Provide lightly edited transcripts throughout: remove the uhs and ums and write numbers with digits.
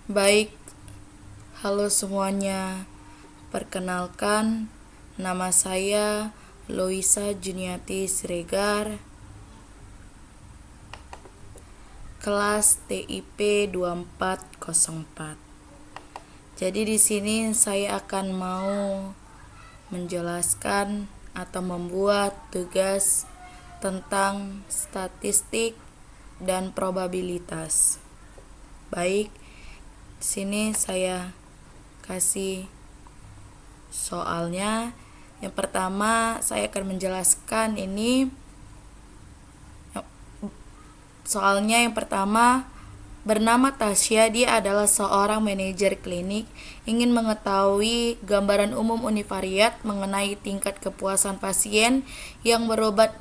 Baik, halo semuanya. Perkenalkan, nama saya Loisa Juniati Siregar, kelas TIP 2404. Jadi di sini saya akan mau menjelaskan atau membuat tugas tentang statistik dan probabilitas. Baik, di sini saya kasih soalnya. Yang pertama, saya akan menjelaskan ini soalnya. Yang pertama, bernama Tasya, dia adalah seorang manajer klinik, ingin mengetahui gambaran umum univariat mengenai tingkat kepuasan pasien yang berobat.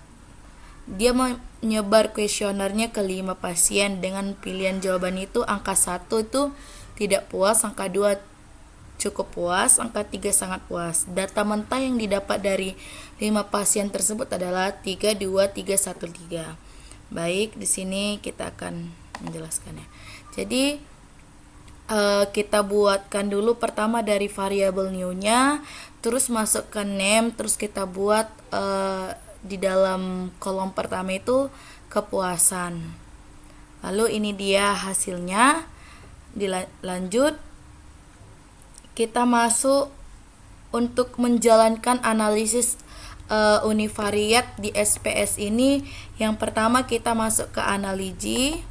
Dia menyebar kuesionernya ke 5 pasien dengan pilihan jawaban itu. Angka 1 itu tidak puas, angka 2 cukup puas, angka 3 sangat puas. Data mentah yang didapat dari 5 pasien tersebut adalah 3, 2, 3, 1, 3. Baik, di sini kita akan menjelaskannya. Jadi kita buatkan dulu pertama dari variabel new-nya, terus masukkan name, terus kita buat di dalam kolom pertama itu kepuasan. Lalu ini dia hasilnya. Dilanjut, kita masuk untuk menjalankan analisis univariat di SPS ini. Yang pertama kita masuk ke analogi,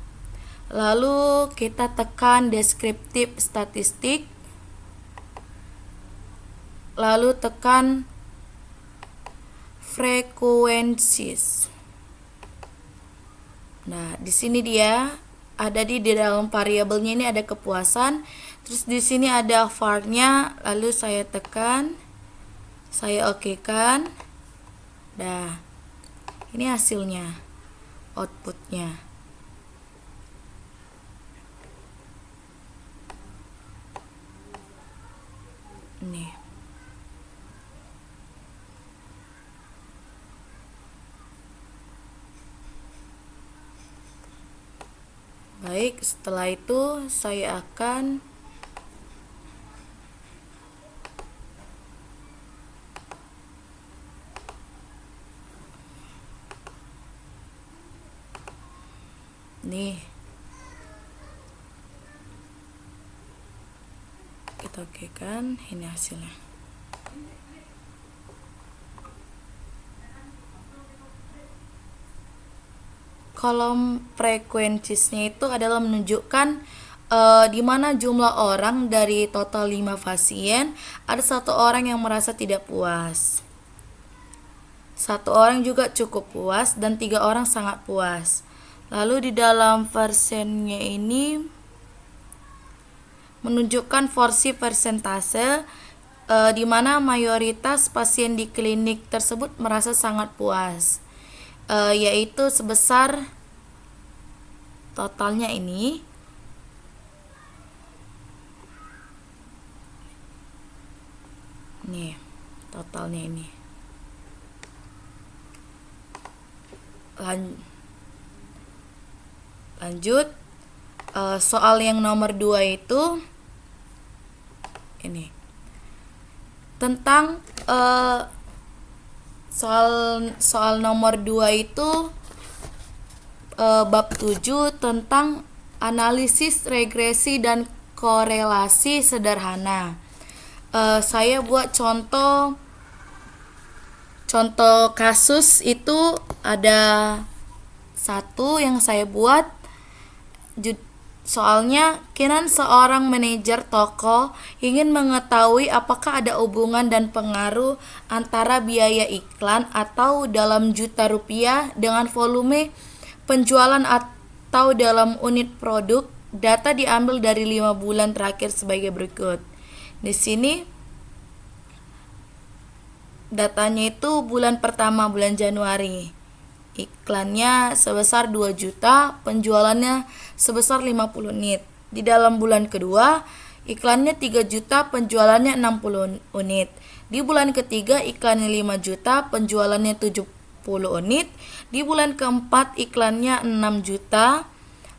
lalu kita tekan deskriptif statistik, lalu tekan frekuensis. Nah, di sini dia ada di dalam variabelnya ini ada kepuasan. Terus di sini ada var-nya, lalu saya tekan, saya oke-kan. Nah, ini hasilnya, outputnya. Nih. Baik, setelah itu saya akan nih, kita oke-kan, ini hasilnya. Kolom frekuensinya itu adalah menunjukkan di mana jumlah orang dari total 5 pasien, ada 1 orang yang merasa tidak puas, 1 orang juga cukup puas, dan 3 orang sangat puas. Lalu di dalam persennya ini menunjukkan porsi persentase di mana mayoritas pasien di klinik tersebut merasa sangat puas, yaitu sebesar totalnya ini. Nih, totalnya ini. Lanjut, soal yang nomor 2 itu ini tentang soal nomor 2 itu bab 7 tentang analisis regresi dan korelasi sederhana. Saya buat contoh kasus itu ada 1 yang saya buat. Soalnya, Kenan seorang manajer toko ingin mengetahui apakah ada hubungan dan pengaruh antara biaya iklan atau dalam juta rupiah dengan volume penjualan atau dalam unit produk. Data diambil dari 5 bulan terakhir sebagai berikut. Di sini datanya itu bulan pertama, bulan Januari. Iklannya sebesar 2 juta, penjualannya sebesar 50 unit. Di dalam bulan kedua, iklannya 3 juta, penjualannya 60 unit. Di bulan ketiga, iklannya 5 juta, penjualannya 70 unit. Di bulan keempat, iklannya 6 juta,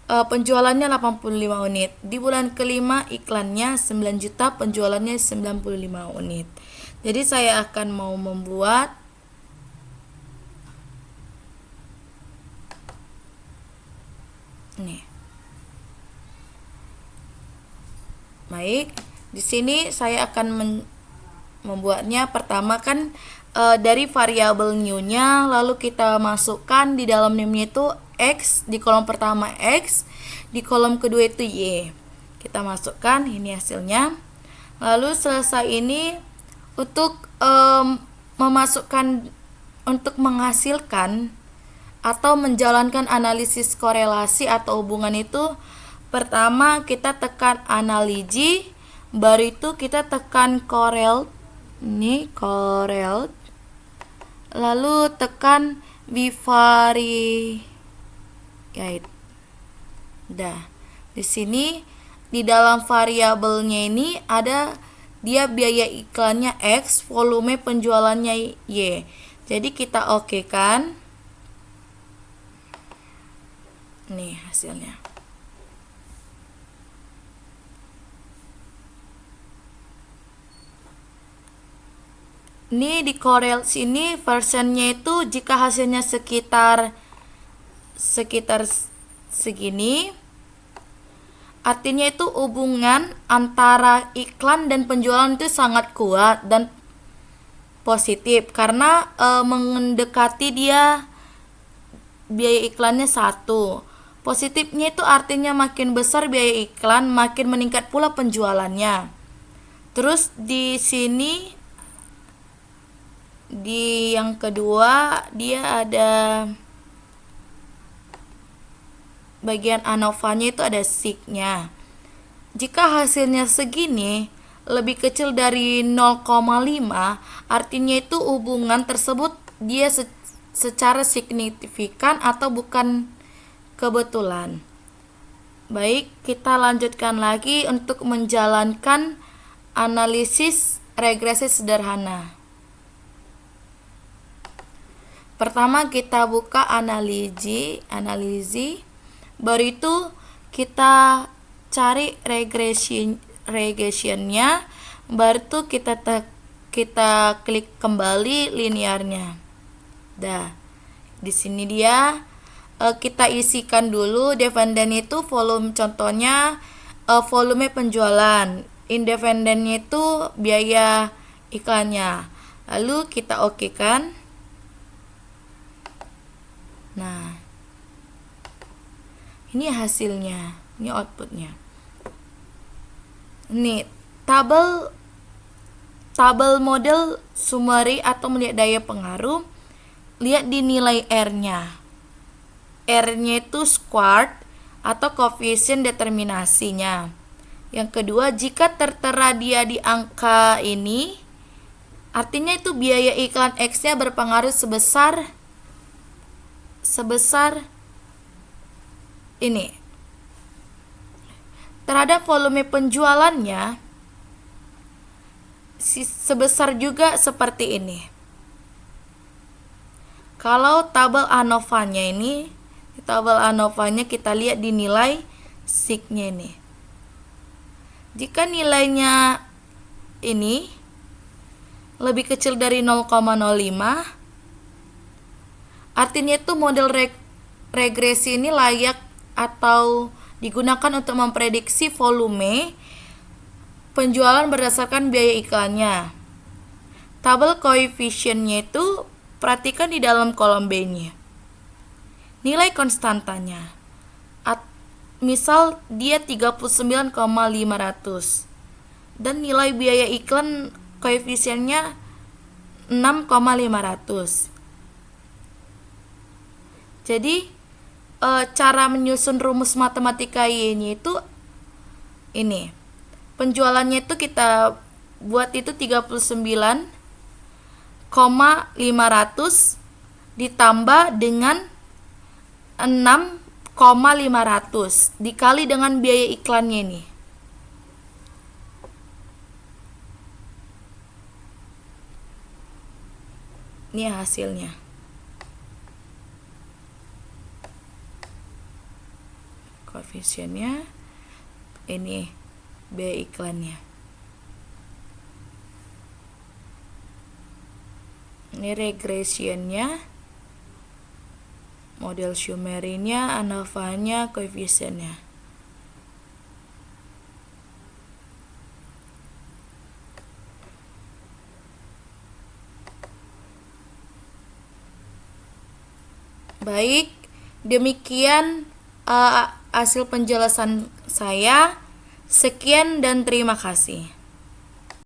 penjualannya 85 unit. Di bulan kelima iklannya 9 juta, penjualannya 95 unit. Jadi saya akan mau membuat nih. Baik, di sini saya akan membuatnya. Pertama kan dari variabel new-nya, lalu kita masukkan di dalam name-nya itu X, di kolom pertama X, di kolom kedua itu Y. Kita masukkan, ini hasilnya. Lalu selesai ini untuk memasukkan, untuk menghasilkan atau menjalankan analisis korelasi atau hubungan itu, pertama kita tekan analogi, baru itu kita tekan correlate, ini correlate, lalu tekan bivariate. Dah, di sini di dalam variabelnya ini ada dia biaya iklannya X, volume penjualannya Y. Jadi kita oke kan. Nih hasilnya. Ini di Corel sini versionnya itu jika hasilnya sekitar segini, artinya itu hubungan antara iklan dan penjualan itu sangat kuat dan positif karena mendekati dia biaya iklannya 1. Positifnya itu artinya makin besar biaya iklan, makin meningkat pula penjualannya. Terus di sini di yang kedua dia ada bagian ANOVA-nya itu ada SIG-nya. Jika hasilnya segini, lebih kecil dari 0,5, artinya itu hubungan tersebut dia secara signifikan atau bukan kebetulan. Baik, kita lanjutkan lagi untuk menjalankan analisis regresi sederhana. Pertama kita buka analisis, baru itu kita cari regressionnya, baru itu kita klik kembali linearnya. Dah, di sini dia kita isikan dulu dependen itu volume, contohnya volume penjualan, independennya itu biaya iklannya. Lalu kita oke kan. Nah, ini hasilnya, ini outputnya. Ini tabel model summary atau melihat daya pengaruh. Lihat di nilai R-nya. R-nya itu squared atau koefisien determinasinya. Yang kedua, jika tertera dia di angka ini, artinya itu biaya iklan X-nya berpengaruh sebesar ini. Terhadap volume penjualannya sebesar juga seperti ini. Kalau tabel ANOVA-nya ini, di tabel ANOVA-nya kita lihat di nilai SIG-nya ini. Jika nilainya ini lebih kecil dari 0,05, artinya itu model regresi ini layak atau digunakan untuk memprediksi volume penjualan berdasarkan biaya iklannya. Tabel koefisiennya itu perhatikan di dalam kolom B-nya. Nilai konstantanya. Misal dia 39,500 dan nilai biaya iklan koefisiennya 6,500. Jadi cara menyusun rumus matematika Y-nya itu ini. Penjualannya itu kita buat itu 39,500 ditambah dengan 6,500 dikali dengan biaya iklannya ini. Ini hasilnya. koefisiennya, ini B iklannya. Ini regressionnya, model Schumerinya, ANOVA-nya, koefisiennya. Baik, demikian hasil penjelasan saya. Sekian dan terima kasih.